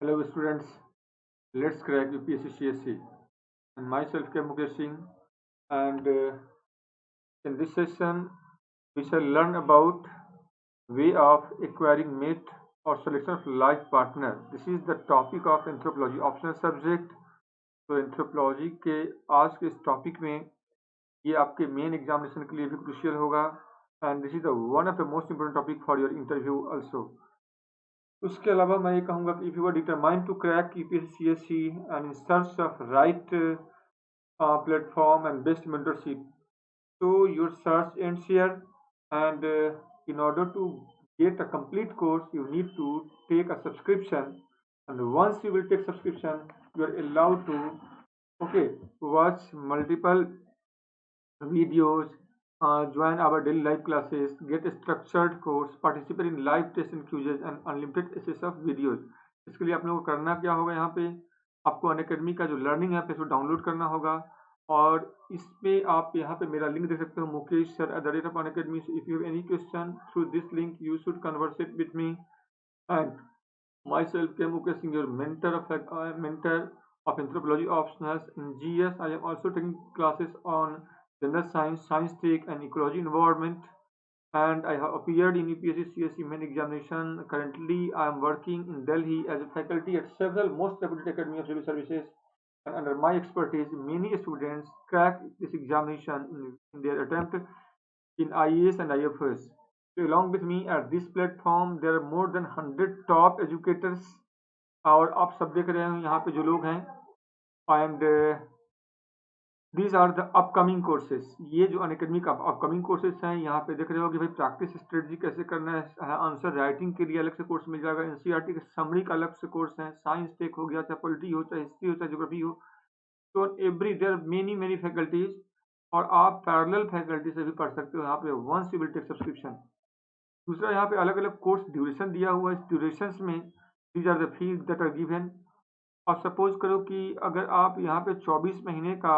Hello students, let's crack UPSC CSC and myself K. Mukesh Singh, and in this session we shall learn about way of acquiring mate or selection of life partner. This is the topic of anthropology optional subject. तो anthropology के आज के इस topic में ये आपके main examination के लिए भी क्रूशियल होगा and this is the one of the most important topic for your interview also. उसके अलावा मैं ये कहूँगा कि if you are determined to crack UPSC and in search of right platform and best mentorship, so your search ends here, and in order to get a complete course you need to take a subscription, and once you will take subscription you are allowed to watch multiple videos, join our daily live classes, get a structured course, participate in live test and quizzes and unlimited access of videos। इसके लिए आप लोगों को करना क्या होगा, यहाँ पे आपको अनअकैडमी का जो लर्निंग ऐप है इसको डाउनलोड करना होगा और इसमें आप यहाँ पे मेरा लिंक देख सकते हो mukesh@unacademy। If you have any question through this link you should conversate with me and myself K. Mukesh Singh, your mentor of anthropology optionals. In GS I am also taking classes on general science, science tech and ecology environment, and I have appeared in UPSC CSC main examination. Currently I am working in Delhi as a faculty at several most reputed academy of civil services, and under my expertise many students crack this examination in their attempt in IAS and IFS. So along with me at this platform there are more than 100 top educators, और आप सब देख रहे हैं यहाँ पे जो लोग हैं, and these are the upcoming courses. ये जो अनअकैडमी का अपकमिंग कोर्सेज हैं, यहाँ पे देख रहे हो कि भाई प्रैक्टिस स्ट्रेटजी कैसे करना है, आंसर राइटिंग के लिए अलग से कोर्स मिल जाएगा, एनसीईआरटी के समरी का अलग से कोर्स है, साइंस टेक हो गया, चाहे पॉलिटी हो, चाहे हिस्ट्री हो, चाहे ज्योग्राफी हो, तो एवरी देयर मेनी फैकल्टीज, और आप पैरेलल फैकल्टी से भी पढ़ सकते हो यहाँ पे once you will take subscription. दूसरा यहाँ पे अलग अलग कोर्स ड्यूरेशन दिया हुआ है, इस ड्यूरेशन में these are the fees that are given. और सपोज करो कि अगर आप यहाँ पे 24 महीने का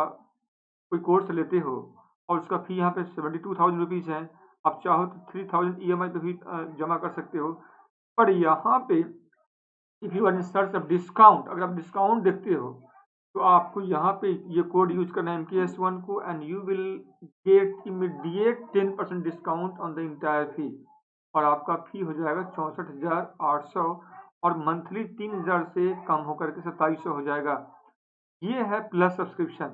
कोई कोर्स लेते हो और उसका फी यहाँ पे 72,000 रुपीज़ है, आप चाहो तो 3,000 EMI पे भी जमा कर सकते हो। पर यहाँ पे if you are in search of discount, अगर आप डिस्काउंट देखते हो तो आपको यहाँ पे ये कोड यूज करना है MKS1 को, and you will get immediate 10% discount on the entire fee, और आपका फी हो जाएगा 64,800 और मंथली 3,000 से कम होकर के 2,700 हो जाएगा। ये है प्लस सब्सक्रिप्शन,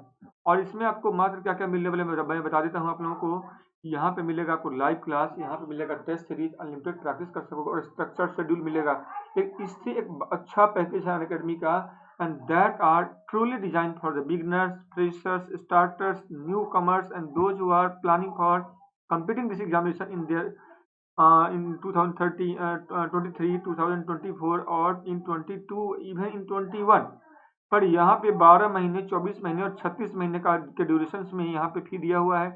और इसमें आपको मात्र क्या क्या मिलने वाले मैं बता देता हूँ आप लोगों को। यहाँ पे मिलेगा आपको लाइव क्लास, यहाँ पे मिलेगा टेस्ट सीरीज, अनलिमिटेड प्रैक्टिस कर सकोगे और स्ट्रक्चर्ड शेड्यूल मिलेगा। इससे एक अच्छा पैकेज है अनअकैडमी का, and that are truly designed for the beginners, freshers, starters, newcomers, and those who are planning for competing this examination in their in 2023, 2024 और in 22, even in 21। पर यहाँ पे 12 महीने, 24 महीने और 36 महीने का के ड्यूरेशन में यहाँ पे फी दिया हुआ है।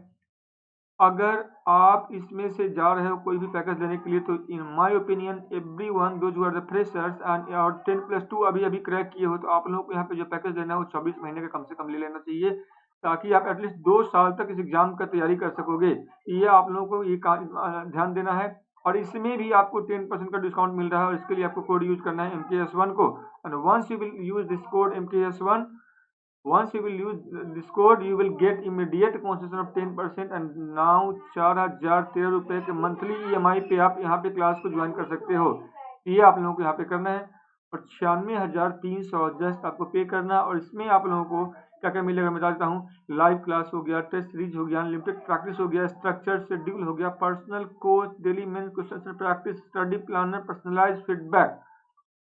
अगर आप इसमें से जा रहे हो कोई भी पैकेज लेने के लिए, तो in my opinion everyone those who are the freshers and और 10+2 अभी अक्रैक किए हो, तो आप लोगों को यहाँ पे जो पैकेज लेना है वो 24 महीने का कम से कम ले लेना चाहिए, ताकि आप एटलीस्ट 2 साल तक इस एग्जाम का तैयारी कर सकोगे। ये आप लोगों को ये ध्यान देना है, और इसमें भी आपको 10% का डिस्काउंट मिल रहा है, और इसके लिए आपको कोड यूज करना है MKS1 को, and once you will use this code MKS1, once you will use this code you will get immediate concession of 10%, and now 4,013 रुपए के मंथली EMI पे आप यहाँ पे क्लास को ज्वाइन कर सकते हो। ये आप लोगों को यहाँ पे करना है, और 96,300 जस्ट आपको पे करना, और इसमें आप लोगों को क्या क्या मिलेगा मैं बता देता हूँ। लाइव क्लास हो गया, टेस्ट सीरीज हो गया, अनलिमिटेड प्रैक्टिस हो गया, स्ट्रक्चर्ड शेड्यूल हो गया, personal coach, daily main question practice, study planner, personalise feedback,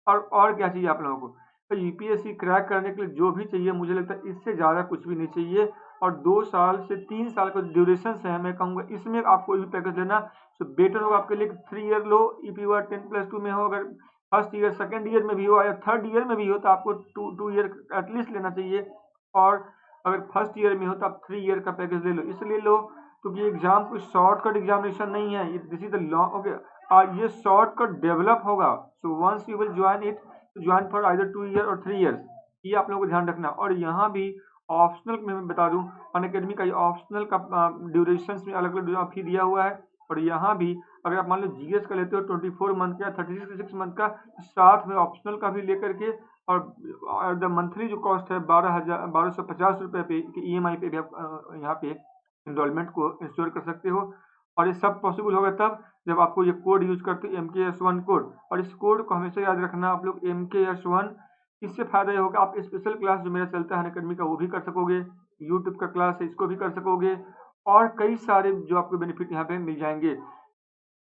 और क्या चाहिए आप लोगों को। तो यूपीएससी क्रैक करने के लिए जो भी चाहिए, मुझे लगता है इससे ज़्यादा कुछ भी नहीं चाहिए, और 2 साल से 3 साल का ड्यूरेशन है, मैं कहूँगा इसमें आप कोई भी पैकेज लेना तो बेटर होगा आपके लिए। 3 ईयर लो, इफ यू आर 10+2 में हो, अगर फर्स्ट ईयर सेकेंड ईयर में भी हो या थर्ड ईयर में भी हो, तो आपको 2 ईयर एटलीस्ट लेना चाहिए, और अगर फर्स्ट ईयर में हो तो आप 3 ईयर का पैकेज ले लो। इसलिए लो क्योंकि एग्जाम कोई शॉर्टकट एग्जामिनेशन नहीं है, this is the long, okay, ये शॉर्टकट डेवलप होगा। So once you will join it, join for either 2 year और 3 ईयर्स, ये आप लोगों को ध्यान रखना। और यहाँ भी ऑप्शनल में मैं बता दूं, अनअकैडमी का ये ऑप्शनल का ड्यूरेशन में अलग अलग फी दिया हुआ है, और यहाँ भी अगर आप मान लो जीएस का लेते हो 24 मंथ का या 36 मंथ का, साथ में ऑप्शनल का भी लेकर के, और द मंथली जो कॉस्ट है 1250 रुपये पे EMI पे भी आप यहाँ पे इनरोलमेंट को इंश्योर कर सकते हो। और ये सब पॉसिबल होगा तब जब आपको ये कोड यूज करते हो MKS1 कोड, और इस कोड को हमेशा याद रखना आप लोग MKS1। इससे फायदा ये होगा आप स्पेशल क्लास जो मेरा चलता है अनअकैडमी का वो भी कर सकोगे, यूट्यूब का क्लास है इसको भी कर सकोगे, और कई सारे जो आपको बेनिफिट यहाँ पे मिल जाएंगे।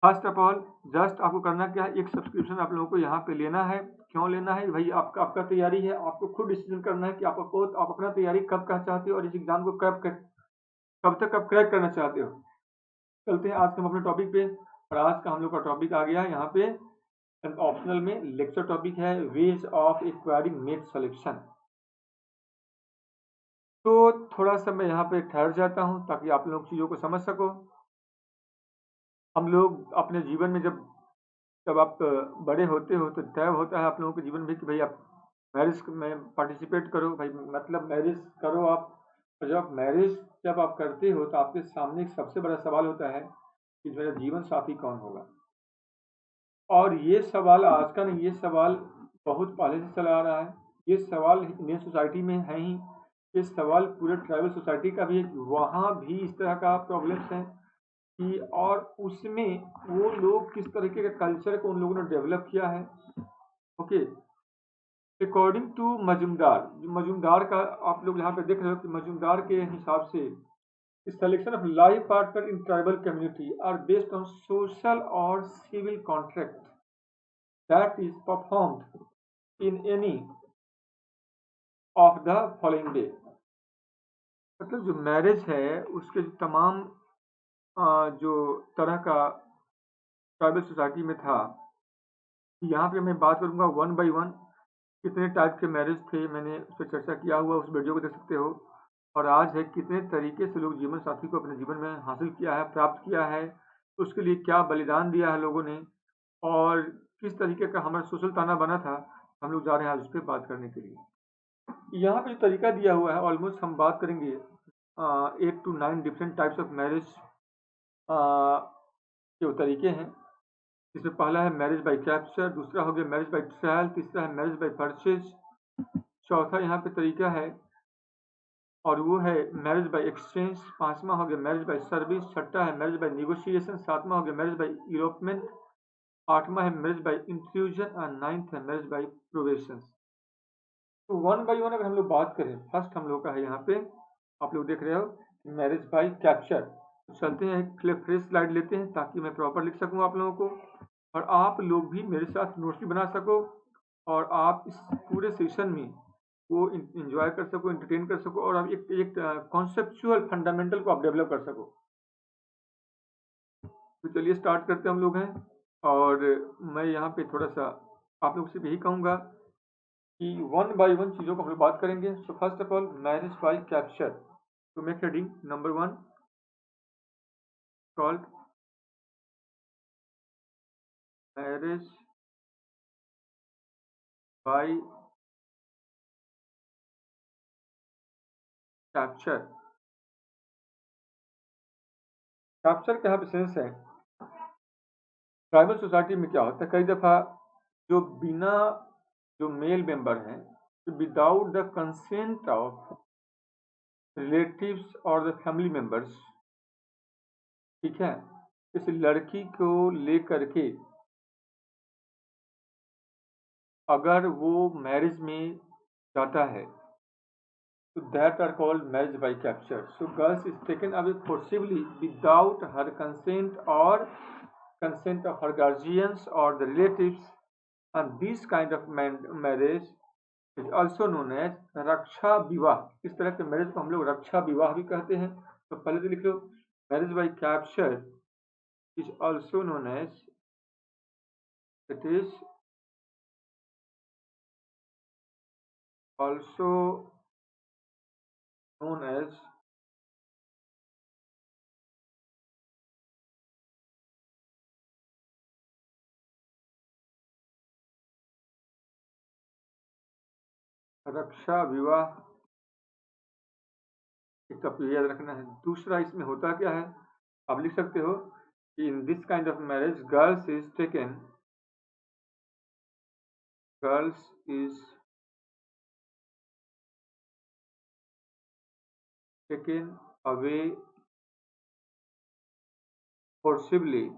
फर्स्ट ऑफ ऑल जस्ट आपको करना क्या है, एक सब्सक्रिप्शन आप लोगों को यहाँ पे लेना है। क्यों लेना है भाई, आपका तैयारी है, आपको खुद डिसीजन करना है कि आप अपना तैयारी कब का चाहते हो और इस एग्जाम को कब तक आप क्रैक करना चाहते हो। चलते हैं आज हम अपने टॉपिक पे, और आज का हम लोग का टॉपिक आ गया है यहाँ पे ऑप्शनल में, लेक्चर टॉपिक है ways of acquiring mate selection. तो थोड़ा सा मैं यहाँ पे ठहर जाता हूँ ताकि आप लोग चीज़ों को समझ सको। हम लोग अपने जीवन में जब आप बड़े होते हो तो तय होता है आप लोगों के जीवन में कि भाई आप मैरिज में पार्टिसिपेट करो, भाई मतलब मैरिज करो आप। और जब आप करते हो तो आपके सामने एक सबसे बड़ा सवाल होता है कि मेरा जीवन साथी कौन होगा। और ये सवाल आज का नहीं, ये सवाल बहुत पहले से चला आ रहा है। ये सवाल इंडियन सोसाइटी में है ही, ये सवाल पूरे ट्राइबल सोसाइटी का भी है, वहाँ भी इस तरह का प्रॉब्लम्स है कि, और उसमें वो लोग किस तरीके का कल्चर को उन लोगों ने डेवलप किया है। ओके, अकॉर्डिंग टू मजूमदार का आप लोग यहाँ पे देख रहे हो कि मजूमदार के हिसाब से selection of life partner in tribal community are based on social or civil contract that is performed in any of the following way। मतलब जो मैरिज है उसके जो तमाम जो तरह का ट्राइबल सोसाइटी में था, यहाँ पे मैं बात करूँगा 1 by 1 कितने टाइप के मैरिज थे, मैंने उस पर चर्चा किया हुआ, उस वीडियो को देख सकते हो। और आज है कितने तरीके से लोग जीवन साथी को अपने जीवन में हासिल किया है, प्राप्त किया है, उसके लिए क्या बलिदान दिया है लोगों ने, और किस तरीके का हमारा सोशल ताना बना था। हम लोग जा रहे हैं आज उस पर बात करने के लिए। यहाँ पे जो तरीका दिया हुआ है ऑलमोस्ट हम बात करेंगे 8 to 9 different types of marriage के तरीके हैं। जिसमें पहला है मैरिज बाय कैप्चर, दूसरा हो गया मैरिज बाय ट्रायल, तीसरा है मैरिज बाय परचेज, चौथा यहाँ पे तरीका है और वो है मैरिज बाय एक्सचेंज, पांचवा हो गया मैरिज बाय सर्विस, छठा है मैरिज बाय निगोशिएशन, सातवां हो गया मैरिज बाय इलोपमेंट, आठवां है मैरिज बाय इंफ्यूजन और नाइन्थ है मैरिज बाय प्रोवेशन। तो 1 by 1 अगर हम लोग बात करें, फर्स्ट हम लोग का है यहाँ पे आप लोग देख रहे हो मैरिज बाय कैप्चर। तो चलते हैं एक फ्रेश स्लाइड लेते हैं ताकि मैं प्रॉपर लिख सकूँ आप लोगों को, और आप लोग भी मेरे साथ नोट्स भी बना सको, और आप इस पूरे सेशन में वो इंजॉय कर सको, एंटरटेन कर सको, और आप एक कॉन्सेप्चुअल फंडामेंटल को आप डेवलप कर सको। तो चलिए स्टार्ट करते हम लोग हैं, और मैं यहाँ पे थोड़ा सा आप लोग से यही कहूँगा कि 1 by 1 चीज़ों को हम लोग बात करेंगे। So first of all marriage by capture. तो make heading number 1 called marriage by capture. Capture का यहाँ पे सेंस है, ट्राइबल सोसाइटी में क्या होता है कई दफ़ा जो मेल मेंबर हैं, without the consent of relatives और द फैमिली मेंबर्स, ठीक है, इस लड़की को लेकर के अगर वो मैरिज में जाता है तो that are called marriage by capture. So girls is taken away forcibly without her consent और consent of her guardians or the relatives, and this kind of marriage is also known as रक्षा विवाह। इस तरह के marriage को हम लोग रक्षा विवाह भी कहते हैं। तो पहले तो लिख लो marriage by capture is also known as, it is also known as रक्षा विवाह। एक तो आपको याद रखना है। दूसरा इसमें होता क्या है, आप लिख सकते हो in this kind of marriage, girls is taken away forcibly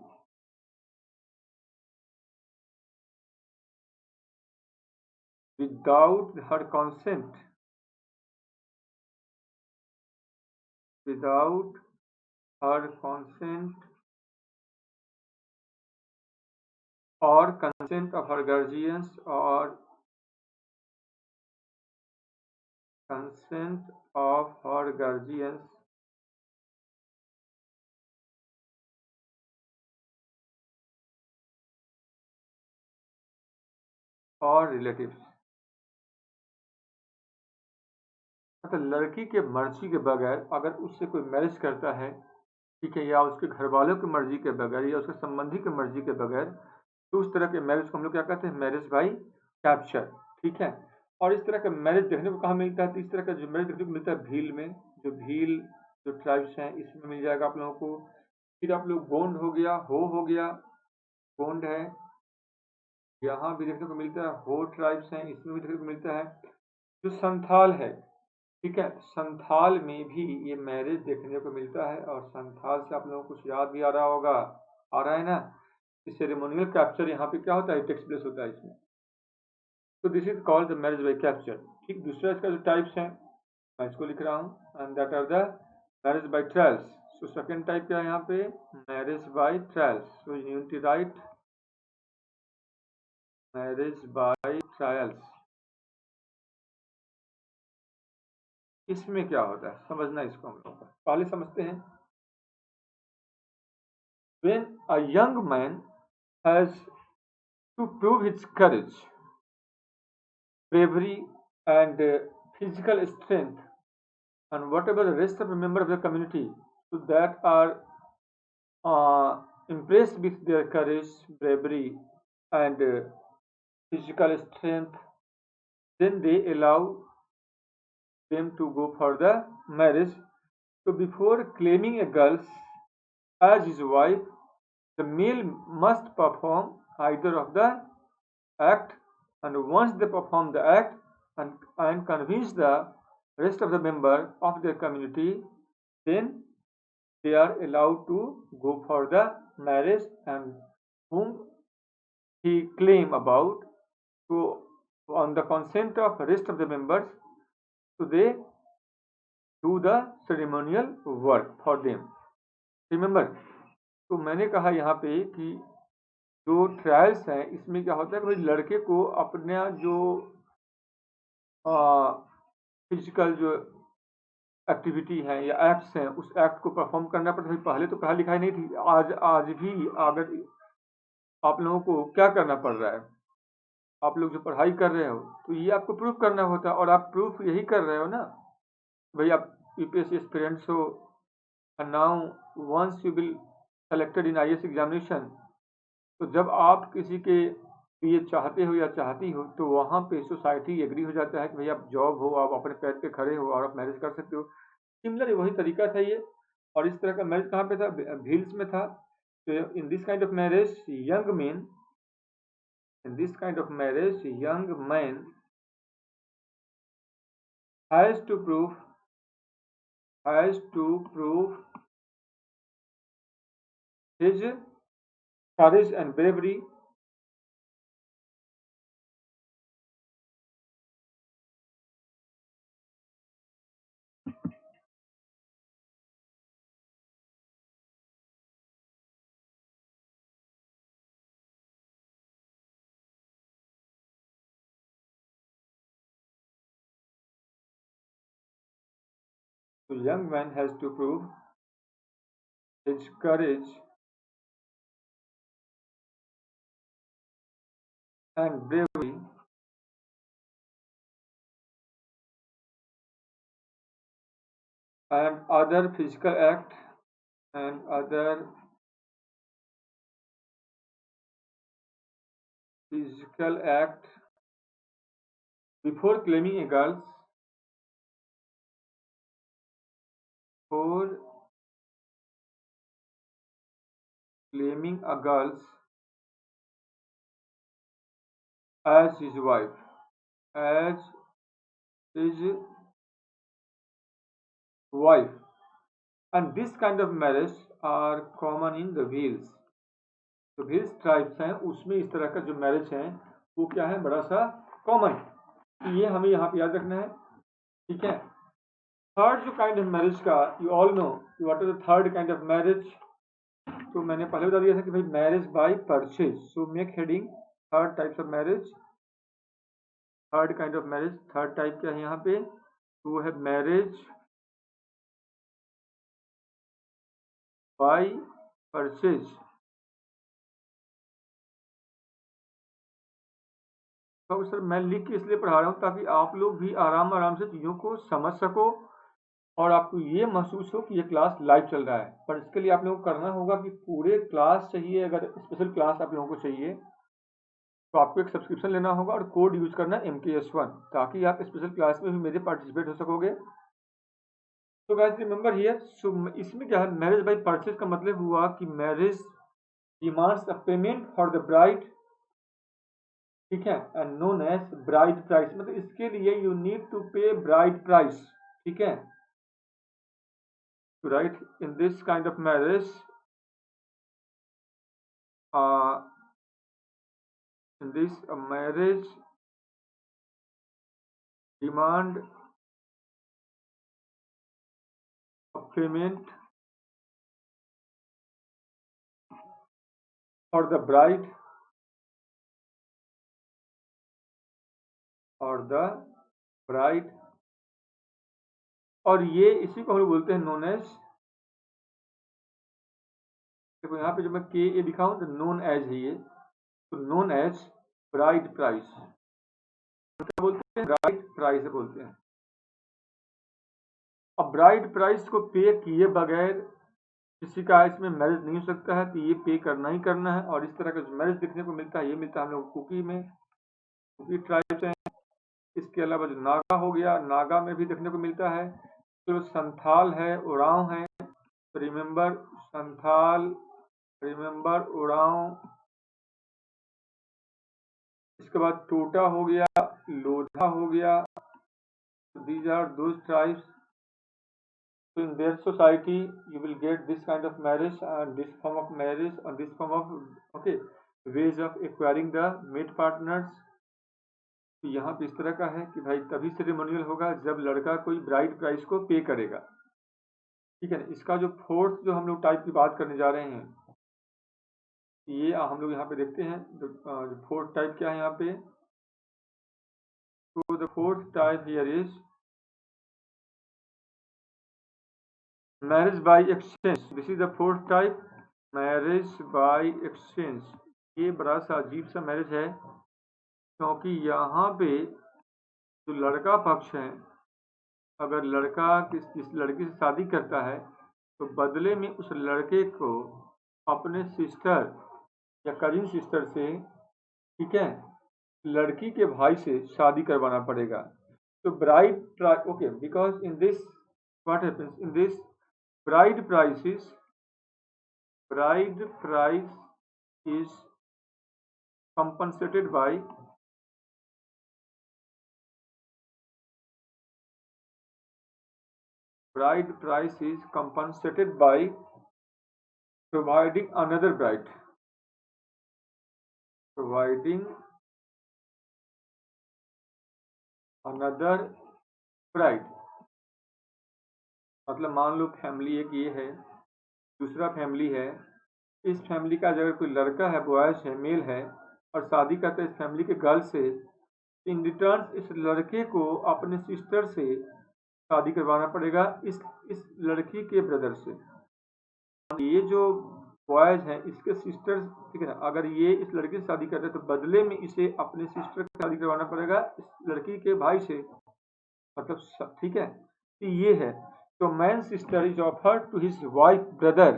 without her consent, without her consent or consent of her guardians or consent of her guardians और रिलेटिव्स। मतलब लड़की के मर्जी के बगैर अगर उससे कोई मैरिज करता है, ठीक है, या उसके घर वालों की मर्जी के बगैर या उसके संबंधी की मर्जी के बगैर, तो उस तरह के मैरिज को हम लोग क्या कहते हैं? Marriage by capture. ठीक है। और इस तरह का मैरिज देखने को कहाँ मिलता है? तो इस तरह का जो मैरिज देखने को मिलता है भील में, जो ट्राइब्स हैं इसमें मिल जाएगा आप लोगों को। फिर आप लोग गोंड हो गया, हो गया, गोंड है, यहाँ भी देखने को मिलता है। हो ट्राइब्स हैं, इसमें भी देखने को मिलता है। जो संथाल है, ठीक है, संथाल में भी ये मैरिज देखने को मिलता है। और संथाल से आप लोगों को कुछ याद भी आ रहा होगा, आ रहा है ना? सेरेमोनियल कैप्चर यहाँ पे क्या होता है? टेक्स्ट प्लेस होता है इसमें। तो this is called the marriage by capture. ठीक, दूसरा इसका जो टाइप्स हैं मैं इसको लिख रहा हूँ, and that are the marriage by trials. So second type क्या है यहाँ पे? Marriage by trials. So unity right marriage by trials. इसमें क्या होता है समझना इसको हम लोग पहले समझते हैं। When a young man has to prove his courage, bravery, and physical strength, and whatever the rest of the members of the community so that are impressed with their courage, bravery, and physical strength, then they allow them to go for the marriage. So before claiming a girl as his wife, the male must perform either of the act, and once they perform the act and convince the rest of the member of their community, then they are allowed to go for the marriage, and whom he claim about, so on the consent of rest of the members, so they do the ceremonial work for them. Remember, तो मैंने कहा यहाँ पे कि जो trials हैं इसमें क्या होता है कि भाई लड़के को अपना जो फिजिकल जो एक्टिविटी है या एक्ट्स हैं उस एक्ट को परफॉर्म करना पड़ता है। पहले तो पढ़ाई लिखाई नहीं थी, आज भी अगर आप लोगों को क्या करना पड़ रहा है, आप लोग जो पढ़ाई कर रहे हो तो ये आपको प्रूफ करना होता है, और आप प्रूफ यही कर रहे हो ना भाई, आप यूपीएससी एस्पिरेंट्स हो, and now once you will selected in IAS examination, तो जब आप किसी के लिए चाहते हो या चाहती हो तो वहाँ पे सोसाइटी एग्री हो जाता है कि भाई आप जॉब हो, आप अपने पैर पे खड़े हो और आप मैरिज कर सकते हो। सिमिलर वही तरीका था ये। और इस तरह का मैरिज कहाँ पे था? भील्स में था। तो इन this kind of marriage young man, in this kind of marriage young man has to prove his courage and bravery, so young man has to prove his courage and bravery and other physical act before claiming a girl, before claiming a girl as his wife, as his wife, and this kind of marriage are common in the Wales. तो Wales tribes हैं उसमें इस तरह का जो marriage है वो क्या है, बड़ा सा कॉमन। ये हमें यहाँ पे याद रखना है, ठीक है। थर्ड जो काइंड ऑफ मैरिज का, you all know what is the third kind of marriage. तो मैंने पहले बता दिया था कि भाई marriage by purchase. So make heading third types of marriage, third kind of marriage. Third type क्या है यहाँ पे, वो है मैरिज बाय परचेज। तो सर मैं लिख के इसलिए पढ़ा रहा हूँ ताकि आप लोग भी आराम से चीज़ों को समझ सको और आपको ये महसूस हो कि ये क्लास लाइव चल रहा है। पर इसके लिए आप लोगों को करना होगा कि पूरे क्लास चाहिए, अगर स्पेशल क्लास आप लोगों को चाहिए तो आपको एक सब्सक्रिप्शन लेना होगा और कोड यूज करना है MKS1, ताकि आप स्पेशल क्लास में भी मेरे पार्टिसिपेट हो सकोगे। तो गाइस रिमेंबर हियर, सो इसमें क्या है, मैरिज बाय परचेज का मतलब हुआ कि marriage demands a payment for the bride, ठीक है, and known as bride price. मतलब इसके लिए you need to pay bride price, ठीक है। तो right in this kind of marriage, in this marriage demand of payment for the bride or the bride, और ये इसी को हम लोग बोलते हैं नोन एज, देखो यहाँ पे जो मैं के ए दिखाऊं तो नोन एज है ये, तो नोन एज ब्राइड प्राइस। क्या बोलते हैं, ब्राइड प्राइस बोलते हैं। अब ब्राइड प्राइस को पे किए बगैर किसी का इसमें मैरिज नहीं हो सकता है, तो ये पे करना ही करना है। और इस तरह का जो मैरिज देखने को मिलता है ये मिलता है हम लोग कुकी में, कुकी ट्राइब्स हैं। इसके अलावा जो नागा हो गया, नागा में भी देखने को मिलता है। तो संथाल है, उरांव है, तो रिमेंबर संथाल, रिमेंबर उरांव। इसके बाद टोटा हो गया, लोधा हो गया। These are those tribes. So in their society you will get this kind of marriage and this form of marriage and this form of okay ways of acquiring the mate partners। तो यहाँ पे इस तरह का है कि भाई तभी सेरेमोनियल होगा जब लड़का कोई ब्राइड प्राइस को पे करेगा, ठीक है ना। इसका जो फोर्थ जो हम लोग टाइप की बात करने जा रहे हैं, ये हम लोग यहाँ पे देखते हैं जो फोर्थ टाइप क्या है यहाँ पे। तो the fourth type here is marriage by exchange. This is the fourth type, marriage by exchange. ये बड़ा सा अजीब सा मैरिज है, क्योंकि यहाँ पे जो लड़का पक्ष है, अगर लड़का किस लड़की से शादी करता है तो बदले में उस लड़के को अपने सिस्टर या कजिन सिस्टर से, ठीक है, लड़की के भाई से शादी करवाना पड़ेगा। तो bride okay, because in this what happens in this bride price is compensated by bride price is compensated by providing another bride, providing another bride। मतलब मान लो फैमिली एक ये है, दूसरा फैमिली है। इस फैमिली का अगर कोई लड़का है, बॉयज है, मेल है, और शादी करता है इस फैमिली के गर्ल से, इन रिटर्न इस लड़के को अपने सिस्टर से शादी करवाना पड़ेगा इस लड़की के ब्रदर से। ये जो बॉयज हैं इसके सिस्टर, ठीक है ना, अगर ये इस लड़की से शादी करते हैं तो बदले में इसे अपने सिस्टर की शादी करवाना पड़ेगा इस लड़की के भाई से, मतलब ठीक है। तो ये है, तो man sister is offered to his wife brother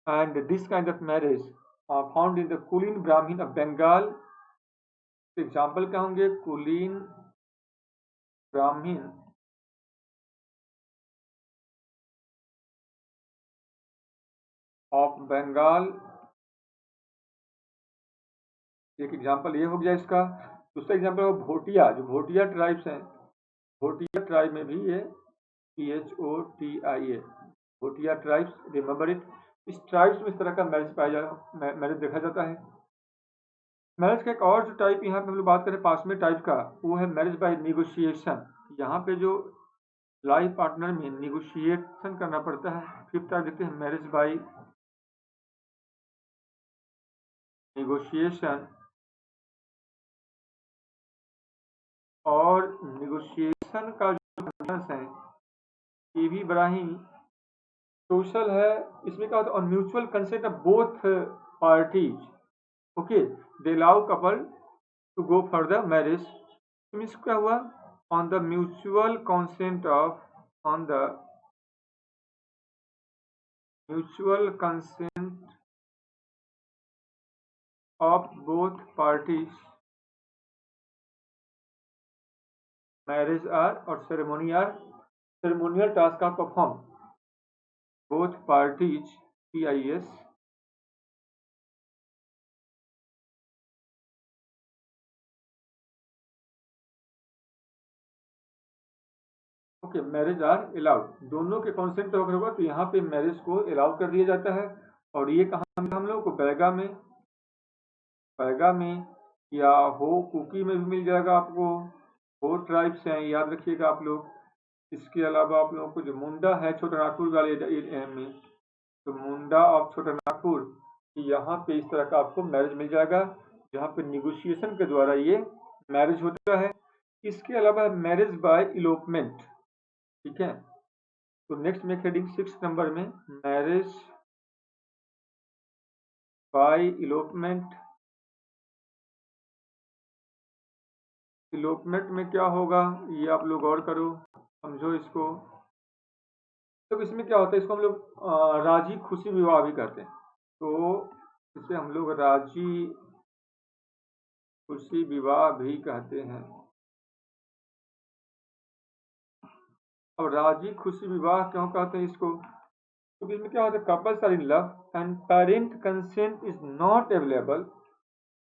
and this kind of marriage found in the Kulin Brahmin of Bengal. Example क्या होंगे, कुलीन ब्राह्मण ऑफ बंगाल, एक एग्जाम्पल ये हो गया इसका। दूसरा एग्जाम्पल हो भोटिया, जो भोटिया ट्राइब्स हैं, भोटिया ट्राइब में भी ये PHOTIA, Bhotia tribes, remember it. इस ट्राइब्स में इस तरह का मैरिज देखा जाता है। मैरिज का एक और जो टाइप यहाँ पे हम लोग बात करें पास में टाइप का, वो है मैरिज बाय निगोशिएशन। यहाँ पे जो लाइफ पार्टनर में निगोशिएशन करना पड़ता है। फिफ्थ टाइप देखते हैं मैरिज बाय निगोशिएशन। और निगोशिएशन का जो कंडीशंस है ये भी बड़ा ही सोशल है। इसमें क्या होता है, on mutual consent of both parties, okay, they allow couple to go for the marriage. Means क्या हुआ, on the mutual consent of, on the mutual consent of both parties marriage are, और ceremonial task are perform both parties, PIS, okay, marriage are allowed, दोनों के consent अगर होगा तो यहाँ पे मैरिज को अलाउ कर दिया जाता है। और ये कहाँ हम लोग को पैगा में या हो कुकी में भी मिल जाएगा आपको। हो ट्राइब्स हैं, याद रखिएगा आप लोग। इसके अलावा आप लोगों को जो मुंडा है छोटा नागपुर वाले एरिया में, तो मुंडा ऑफ छोटा नागपुर, यहाँ पे इस तरह का आपको मैरिज मिल जाएगा, जहाँ पे निगोशिएशन के द्वारा ये मैरिज होता है। इसके अलावा मैरिज बाय इलोपमेंट, ठीक है। तो नेक्स्ट में हेडिंग 6 नंबर में मैरिज बाय इलोपमेंट। इलोपमेंट में क्या होगा ये आप लोग गौर करो, समझो इसको। तो इसमें क्या होता है, इसको हम लोग राजी खुशी विवाह भी कहते हैं। तो इसे हम लोग राजी खुशी विवाह भी कहते हैं। अब राजी खुशी विवाह क्यों कहते हैं इसको, क्योंकि इसमें क्या होता है, couples are in love and parent consent is not available.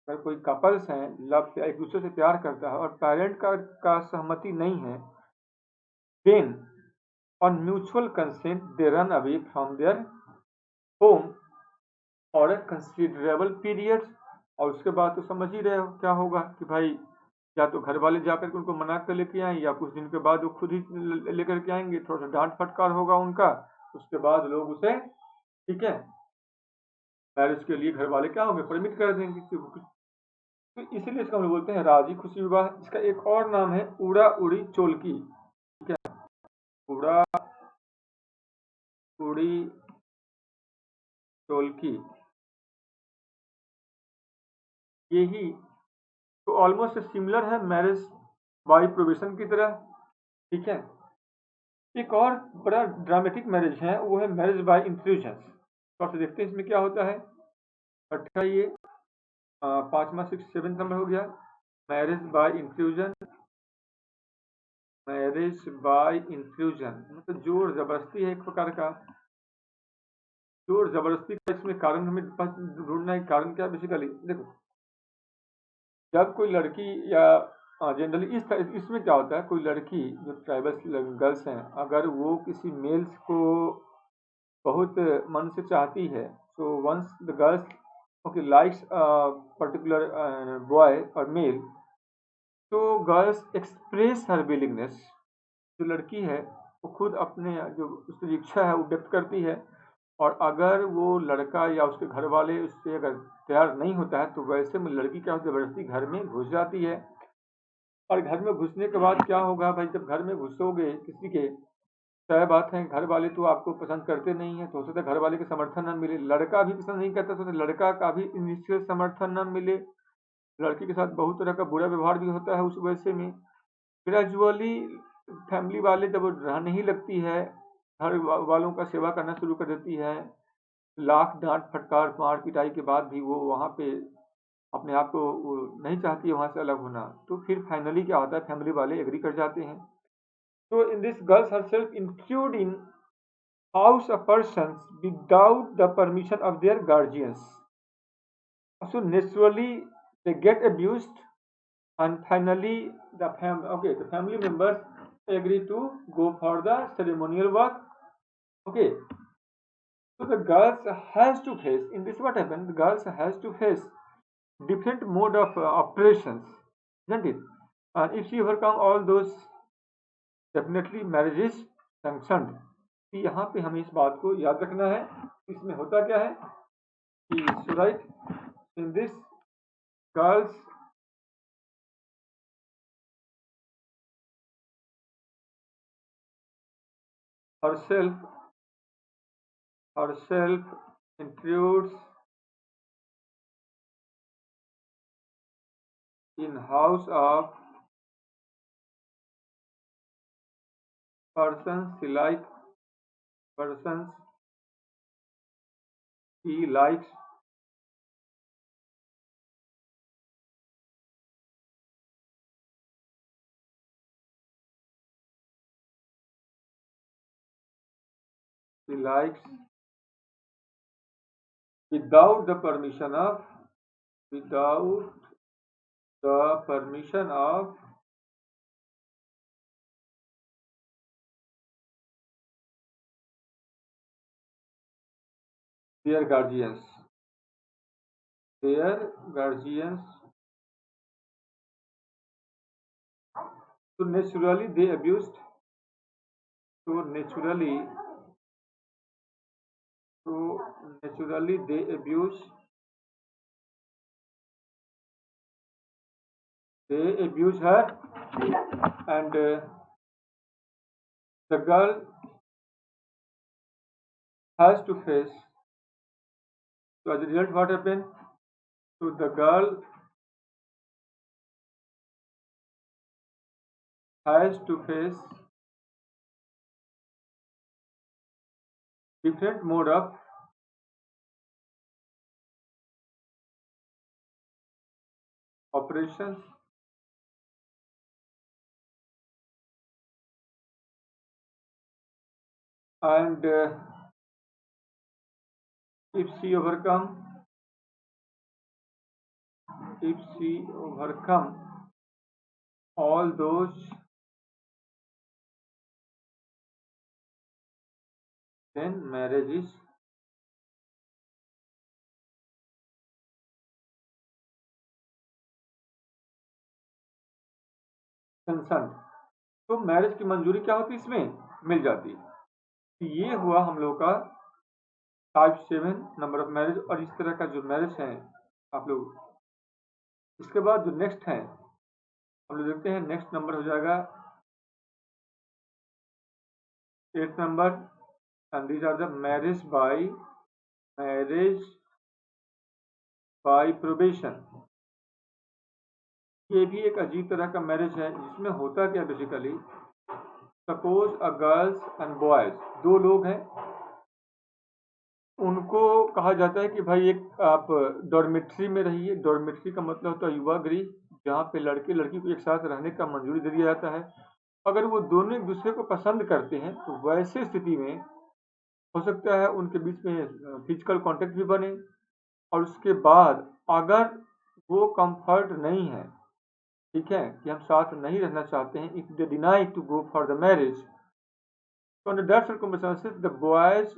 अगर कोई कपल्स हैं, लव एक दूसरे से प्यार करता है और पेरेंट का सहमति नहीं है, then on mutual consent they run away from their home for a considerable period. और उसके बाद तो समझ ही रहे हो क्या होगा कि भाई या तो घर वाले जाकर के उनको मना कर लेके आए, या कुछ दिन के बाद वो खुद ही लेकर के आएंगे, थोड़ा सा डांट फटकार होगा उनका, उसके बाद लोग उसे, ठीक है, मैरिज के लिए घर वाले क्या होंगे, परमिट कर देंगे। तो इसीलिए इसको हम लोग बोलते हैं राजी खुशी विवाह। इसका एक और नाम है उड़ा उड़ी चोलकी, ठीक है, उड़ा उड़ी चोलकी, यही तो ऑलमोस्ट सिमिलर है मैरिज बाय प्रोविजन की तरह, ठीक है। एक और बड़ा ड्रामेटिक मैरिज है, वो है मैरिज बाय इंफ्यूजन। तो देखते हैं इसमें क्या होता है। अच्छा, ये 5वां 6 7 नंबर हो गया, marriage by infusion. Marriage by infusion मतलब जोर जबरदस्ती है, एक प्रकार का जोर जबरदस्ती का। इसमें कारण हमें ढूंढना है, कारण क्या बेसिकली देखो, जब कोई लड़की या जनरली इसमें क्या होता है, कोई लड़की जो ट्राइबल गर्ल्स हैं, अगर वो किसी मेल्स को बहुत मन से चाहती है, so once the girls okay likes particular boy और मेल, तो गर्ल्स एक्सप्रेस हर विलिंगनेस। जो लड़की है वो खुद अपने जो उसकी इच्छा है वो व्यक्त करती है, और अगर वो लड़का या उसके घर वाले उससे अगर तैयार नहीं होता है, तो वैसे में लड़की क्या जबरदस्ती घर में घुस जाती है। और घर में घुसने के बाद क्या होगा भाई, जब घर में घुसोगे किसी के, तय बात है घर वाले तो आपको पसंद करते नहीं है, तो हो सकता है घर वाले के समर्थन न मिले, लड़का भी पसंद नहीं करता तो लड़का का भी इनिशियल समर्थन न मिले, लड़की के साथ बहुत तरह का बुरा व्यवहार भी होता है। उस वजह में ग्रेजुअली फैमिली वाले जब रहने ही लगती है, घर वालों का सेवा करना शुरू कर देती है, लाख डांट फटकार मार पिटाई के बाद भी वो वहाँ पे अपने आप को नहीं चाहती है वहाँ से अलग होना, तो फिर फाइनली क्या होता है, फैमिली वाले एग्री कर जाते हैं। तो in this girls herself include in house a persons without the permission of their guardians. So naturally they get abused, and finally the family members agree to go for the ceremonial work. Okay, so the girls has to face in this what happened. The girls has to face different mode of operations, isn't it? And if she overcome all those, definitely marriage is sanctioned. तो यहाँ पे हमें इस बात को याद रखना है. इसमें होता क्या है कि so right in this girls herself intrudes in house of persons she likes, persons he likes, she likes without the permission of their guardians. So naturally they abused. So naturally they abuse her, and the girl has to face. So as a result, what happened? So the girl has to face different mode of operations, and if she overcome all those, then marriage is consent. तो marriage की मंजूरी क्या होती है, इसमें मिल जाती है. तो ये हुआ हम लोग का 5-7 नंबर ऑफ मैरिज. और इस तरह का जो मैरिज है आप लोग, इसके बाद जो नेक्स्ट है हम लोग देखते हैं. नेक्स्ट नंबर हो जाएगा 8 number, and these are the marriage by probation. ये भी एक अजीब तरह का मैरिज है, जिसमें होता क्या basically, suppose a girls and boys, दो लोग हैं, उनको कहा जाता है कि भाई एक आप डॉर्मेट्री में रहिए. डॉर्मेट्री का मतलब होता है युवा गृह, जहाँ पे लड़के लड़की को एक साथ रहने का मंजूरी दे दिया जाता है. अगर वो दोनों एक दूसरे को पसंद करते हैं तो वैसे स्थिति में हो सकता है उनके बीच में फिजिकल कांटेक्ट भी बने. और उसके बाद अगर वो कंफर्ट नहीं है, ठीक है, कि हम साथ नहीं रहना चाहते हैं, if they deny to go for the marriage, so under that circumstances the boys